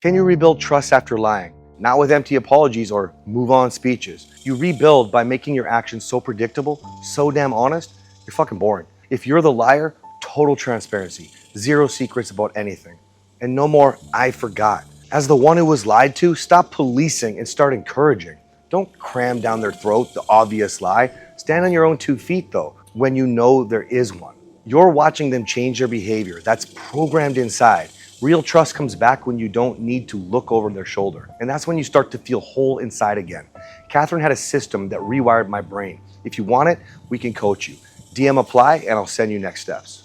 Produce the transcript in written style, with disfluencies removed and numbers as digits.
Can you rebuild trust after lying? Not with empty apologies or move on speeches. You rebuild by making your actions so predictable, so damn honest, you're fucking boring. If you're the liar, total transparency, zero secrets about anything. And no more, I forgot. As the one who was lied to, stop policing and start encouraging. Don't cram down their throat the obvious lie. Stand on your own 2 feet though, when you know there is one. You're watching them change their behavior. That's programmed inside. Real trust comes back when you don't need to look over their shoulder. And that's when you start to feel whole inside again. Catherine had a system that rewired my brain. If you want it, we can coach you. DM apply and I'll send you next steps.